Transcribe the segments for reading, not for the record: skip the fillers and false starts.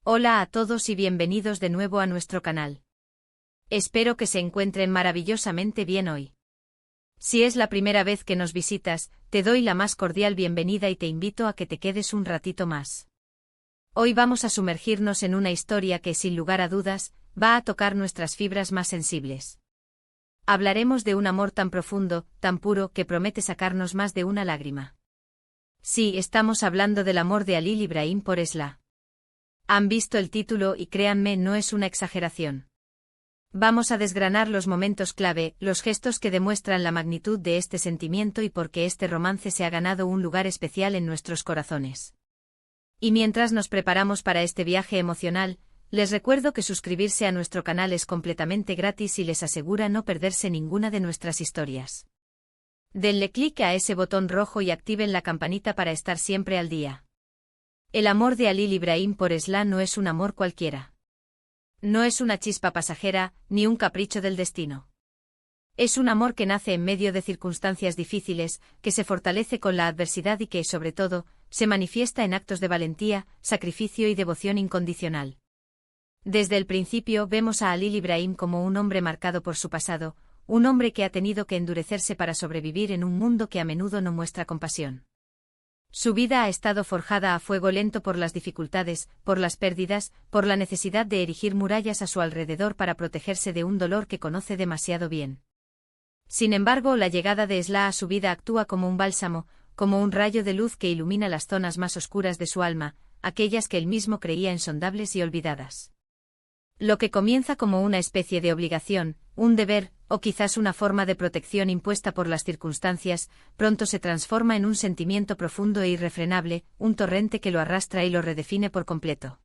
Hola a todos y bienvenidos de nuevo a nuestro canal. Espero que se encuentren maravillosamente bien hoy. Si es la primera vez que nos visitas, te doy la más cordial bienvenida y te invito a que te quedes un ratito más. Hoy vamos a sumergirnos en una historia que, sin lugar a dudas, va a tocar nuestras fibras más sensibles. Hablaremos de un amor tan profundo, tan puro, que promete sacarnos más de una lágrima. Sí, estamos hablando del amor de Halil Ibrahim por Esla. Han visto el título y créanme, no es una exageración. Vamos a desgranar los momentos clave, los gestos que demuestran la magnitud de este sentimiento y por qué este romance se ha ganado un lugar especial en nuestros corazones. Y mientras nos preparamos para este viaje emocional, les recuerdo que suscribirse a nuestro canal es completamente gratis y les asegura no perderse ninguna de nuestras historias. Denle clic a ese botón rojo y activen la campanita para estar siempre al día. El amor de Halil Ibrahim por Esla no es un amor cualquiera. No es una chispa pasajera, ni un capricho del destino. Es un amor que nace en medio de circunstancias difíciles, que se fortalece con la adversidad y que, sobre todo, se manifiesta en actos de valentía, sacrificio y devoción incondicional. Desde el principio vemos a Halil Ibrahim como un hombre marcado por su pasado, un hombre que ha tenido que endurecerse para sobrevivir en un mundo que a menudo no muestra compasión. Su vida ha estado forjada a fuego lento por las dificultades, por las pérdidas, por la necesidad de erigir murallas a su alrededor para protegerse de un dolor que conoce demasiado bien. Sin embargo, la llegada de Esla a su vida actúa como un bálsamo, como un rayo de luz que ilumina las zonas más oscuras de su alma, aquellas que él mismo creía insondables y olvidadas. Lo que comienza como una especie de obligación, un deber, o quizás una forma de protección impuesta por las circunstancias, pronto se transforma en un sentimiento profundo e irrefrenable, un torrente que lo arrastra y lo redefine por completo.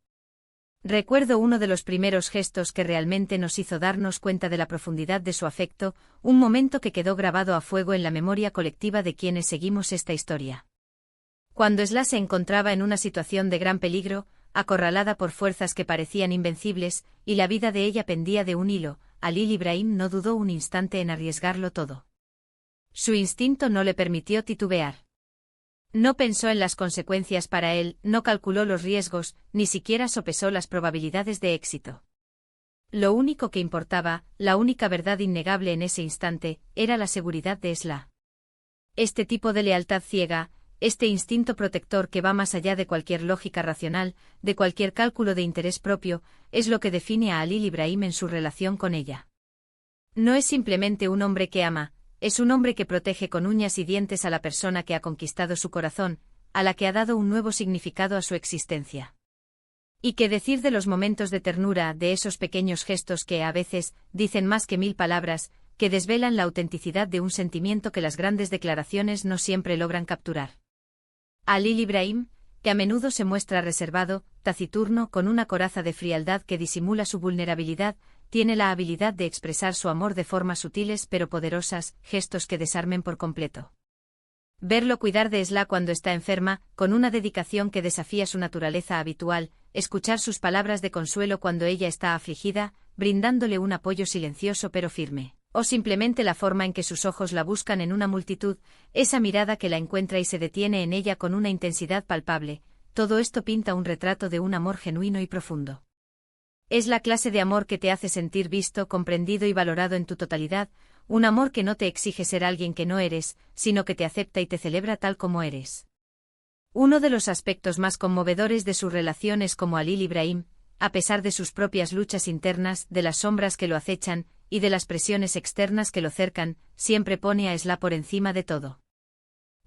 Recuerdo uno de los primeros gestos que realmente nos hizo darnos cuenta de la profundidad de su afecto, un momento que quedó grabado a fuego en la memoria colectiva de quienes seguimos esta historia. Cuando Esla se encontraba en una situación de gran peligro, acorralada por fuerzas que parecían invencibles, y la vida de ella pendía de un hilo, Halil Ibrahim no dudó un instante en arriesgarlo todo. Su instinto no le permitió titubear. No pensó en las consecuencias para él, no calculó los riesgos, ni siquiera sopesó las probabilidades de éxito. Lo único que importaba, la única verdad innegable en ese instante, era la seguridad de Esla. Este tipo de lealtad ciega, este instinto protector que va más allá de cualquier lógica racional, de cualquier cálculo de interés propio, es lo que define a Halil Ibrahim en su relación con ella. No es simplemente un hombre que ama, es un hombre que protege con uñas y dientes a la persona que ha conquistado su corazón, a la que ha dado un nuevo significado a su existencia. Y qué decir de los momentos de ternura, de esos pequeños gestos que, a veces, dicen más que 1000 palabras, que desvelan la autenticidad de un sentimiento que las grandes declaraciones no siempre logran capturar. Halil Ibrahim, que a menudo se muestra reservado, taciturno, con una coraza de frialdad que disimula su vulnerabilidad, tiene la habilidad de expresar su amor de formas sutiles pero poderosas, gestos que desarmen por completo. Verlo cuidar de Esla cuando está enferma, con una dedicación que desafía su naturaleza habitual, escuchar sus palabras de consuelo cuando ella está afligida, brindándole un apoyo silencioso pero firme. O simplemente la forma en que sus ojos la buscan en una multitud, esa mirada que la encuentra y se detiene en ella con una intensidad palpable, todo esto pinta un retrato de un amor genuino y profundo. Es la clase de amor que te hace sentir visto, comprendido y valorado en tu totalidad, un amor que no te exige ser alguien que no eres, sino que te acepta y te celebra tal como eres. Uno de los aspectos más conmovedores de su relación es como Halil Ibrahim, a pesar de sus propias luchas internas, de las sombras que lo acechan, y de las presiones externas que lo cercan, siempre pone a Esla por encima de todo.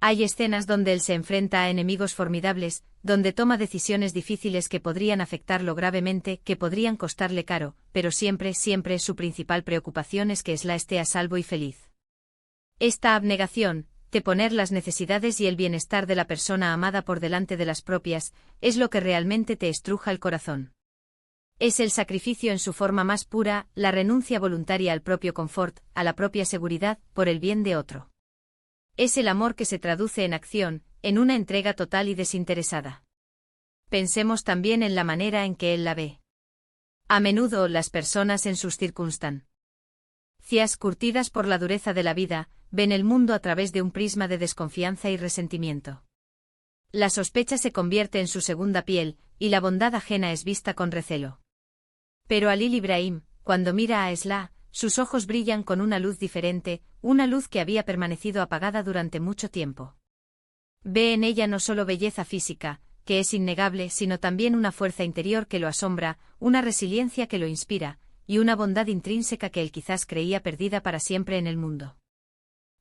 Hay escenas donde él se enfrenta a enemigos formidables, donde toma decisiones difíciles que podrían afectarlo gravemente, que podrían costarle caro, pero siempre su principal preocupación es que Esla esté a salvo y feliz. Esta abnegación, de poner las necesidades y el bienestar de la persona amada por delante de las propias, es lo que realmente te estruja el corazón. Es el sacrificio en su forma más pura, la renuncia voluntaria al propio confort, a la propia seguridad, por el bien de otro. Es el amor que se traduce en acción, en una entrega total y desinteresada. Pensemos también en la manera en que él la ve. A menudo las personas en sus circunstancias curtidas por la dureza de la vida, ven el mundo a través de un prisma de desconfianza y resentimiento. La sospecha se convierte en su segunda piel, y la bondad ajena es vista con recelo. Pero Alil Ibrahim, cuando mira a Esla, sus ojos brillan con una luz diferente, una luz que había permanecido apagada durante mucho tiempo. Ve en ella no solo belleza física, que es innegable, sino también una fuerza interior que lo asombra, una resiliencia que lo inspira, y una bondad intrínseca que él quizás creía perdida para siempre en el mundo.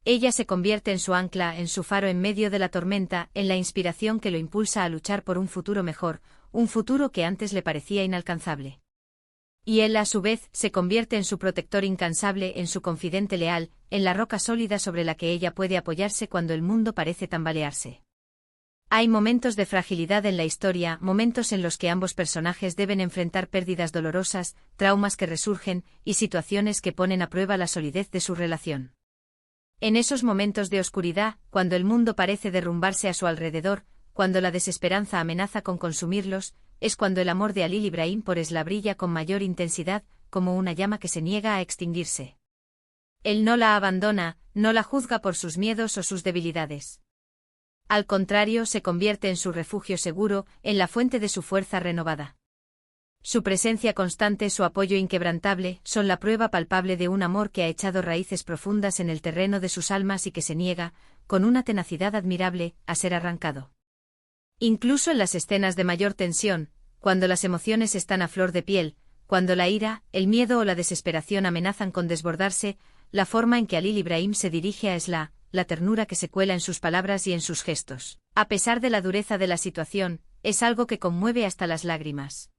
Ella se convierte en su ancla, en su faro en medio de la tormenta, en la inspiración que lo impulsa a luchar por un futuro mejor, un futuro que antes le parecía inalcanzable. Y él, a su vez, se convierte en su protector incansable, en su confidente leal, en la roca sólida sobre la que ella puede apoyarse cuando el mundo parece tambalearse. Hay momentos de fragilidad en la historia, momentos en los que ambos personajes deben enfrentar pérdidas dolorosas, traumas que resurgen, y situaciones que ponen a prueba la solidez de su relación. En esos momentos de oscuridad, cuando el mundo parece derrumbarse a su alrededor, cuando la desesperanza amenaza con consumirlos, es cuando el amor de Alil Ibrahim por Esla brilla con mayor intensidad, como una llama que se niega a extinguirse. Él no la abandona, no la juzga por sus miedos o sus debilidades. Al contrario, se convierte en su refugio seguro, en la fuente de su fuerza renovada. Su presencia constante, su apoyo inquebrantable, son la prueba palpable de un amor que ha echado raíces profundas en el terreno de sus almas y que se niega, con una tenacidad admirable, a ser arrancado. Incluso en las escenas de mayor tensión, cuando las emociones están a flor de piel, cuando la ira, el miedo o la desesperación amenazan con desbordarse, la forma en que Alil Ibrahim se dirige a Esla, la ternura que se cuela en sus palabras y en sus gestos, a pesar de la dureza de la situación, es algo que conmueve hasta las lágrimas.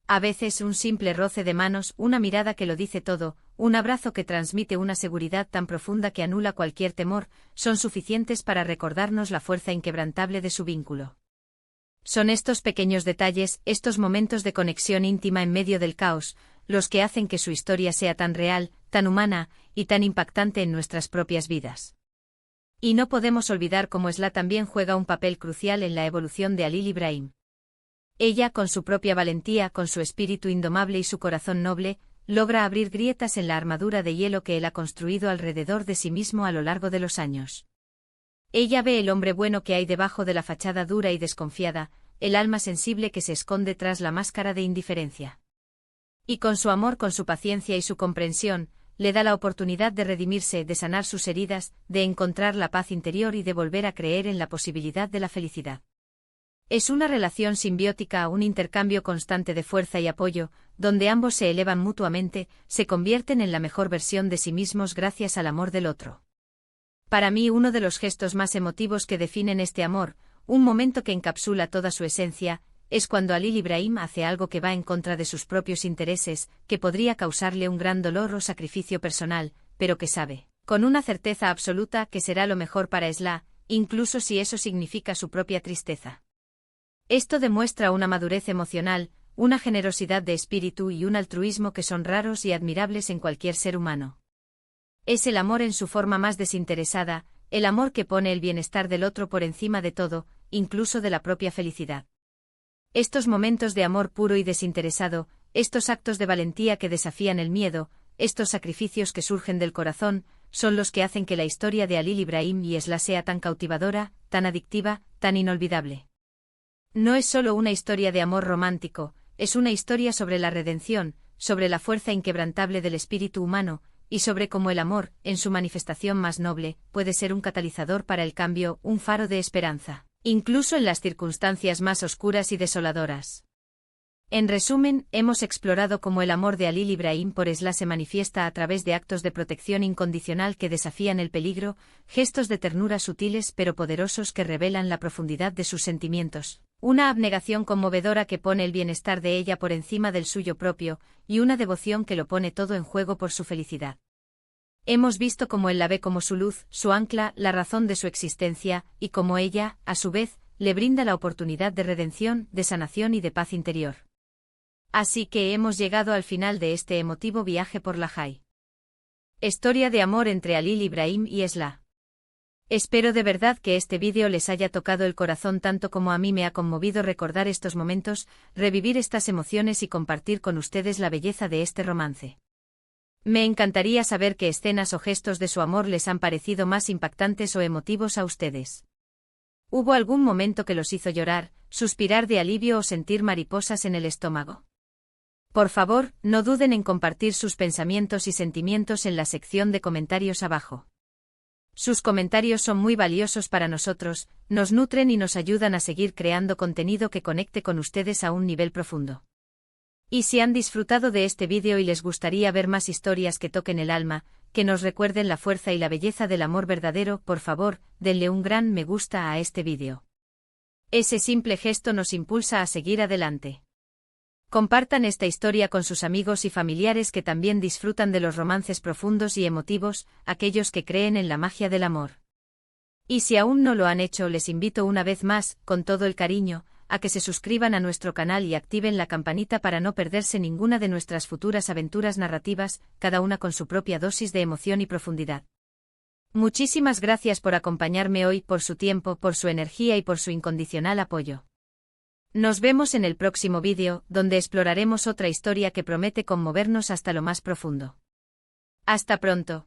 A veces un simple roce de manos, una mirada que lo dice todo, un abrazo que transmite una seguridad tan profunda que anula cualquier temor, son suficientes para recordarnos la fuerza inquebrantable de su vínculo. Son estos pequeños detalles, estos momentos de conexión íntima en medio del caos, los que hacen que su historia sea tan real, tan humana, y tan impactante en nuestras propias vidas. Y no podemos olvidar cómo Esla también juega un papel crucial en la evolución de Alil Ibrahim. Ella, con su propia valentía, con su espíritu indomable y su corazón noble, logra abrir grietas en la armadura de hielo que él ha construido alrededor de sí mismo a lo largo de los años. Ella ve el hombre bueno que hay debajo de la fachada dura y desconfiada, el alma sensible que se esconde tras la máscara de indiferencia. Y con su amor, con su paciencia y su comprensión, le da la oportunidad de redimirse, de sanar sus heridas, de encontrar la paz interior y de volver a creer en la posibilidad de la felicidad. Es una relación simbiótica, un intercambio constante de fuerza y apoyo, donde ambos se elevan mutuamente, se convierten en la mejor versión de sí mismos gracias al amor del otro. Para mí, uno de los gestos más emotivos que definen este amor, un momento que encapsula toda su esencia, es cuando Alil Ibrahim hace algo que va en contra de sus propios intereses, que podría causarle un gran dolor o sacrificio personal, pero que sabe, con una certeza absoluta, que será lo mejor para Esla, incluso si eso significa su propia tristeza. Esto demuestra una madurez emocional, una generosidad de espíritu y un altruismo que son raros y admirables en cualquier ser humano. Es el amor en su forma más desinteresada, el amor que pone el bienestar del otro por encima de todo, incluso de la propia felicidad. Estos momentos de amor puro y desinteresado, estos actos de valentía que desafían el miedo, estos sacrificios que surgen del corazón, son los que hacen que la historia de Alil Ibrahim y Esla sea tan cautivadora, tan adictiva, tan inolvidable. No es solo una historia de amor romántico, es una historia sobre la redención, sobre la fuerza inquebrantable del espíritu humano, y sobre cómo el amor, en su manifestación más noble, puede ser un catalizador para el cambio, un faro de esperanza, incluso en las circunstancias más oscuras y desoladoras. En resumen, hemos explorado cómo el amor de Alil Ibrahim por Esla se manifiesta a través de actos de protección incondicional que desafían el peligro, gestos de ternura sutiles pero poderosos que revelan la profundidad de sus sentimientos, una abnegación conmovedora que pone el bienestar de ella por encima del suyo propio, y una devoción que lo pone todo en juego por su felicidad. Hemos visto cómo él la ve como su luz, su ancla, la razón de su existencia, y cómo ella, a su vez, le brinda la oportunidad de redención, de sanación y de paz interior. Así que hemos llegado al final de este emotivo viaje por la High. Historia de amor entre Alil Ibrahim y Esla. Espero de verdad que este vídeo les haya tocado el corazón tanto como a mí me ha conmovido recordar estos momentos, revivir estas emociones y compartir con ustedes la belleza de este romance. Me encantaría saber qué escenas o gestos de su amor les han parecido más impactantes o emotivos a ustedes. ¿Hubo algún momento que los hizo llorar, suspirar de alivio o sentir mariposas en el estómago. Por favor, no duden en compartir sus pensamientos y sentimientos en la sección de comentarios abajo. Sus comentarios son muy valiosos para nosotros, nos nutren y nos ayudan a seguir creando contenido que conecte con ustedes a un nivel profundo. Y si han disfrutado de este vídeo y les gustaría ver más historias que toquen el alma, que nos recuerden la fuerza y la belleza del amor verdadero, por favor, denle un gran me gusta a este vídeo. Ese simple gesto nos impulsa a seguir adelante. Compartan esta historia con sus amigos y familiares que también disfrutan de los romances profundos y emotivos, aquellos que creen en la magia del amor. Y si aún no lo han hecho, les invito una vez más, con todo el cariño, a que se suscriban a nuestro canal y activen la campanita para no perderse ninguna de nuestras futuras aventuras narrativas, cada una con su propia dosis de emoción y profundidad. Muchísimas gracias por acompañarme hoy, por su tiempo, por su energía y por su incondicional apoyo. Nos vemos en el próximo vídeo, donde exploraremos otra historia que promete conmovernos hasta lo más profundo. Hasta pronto.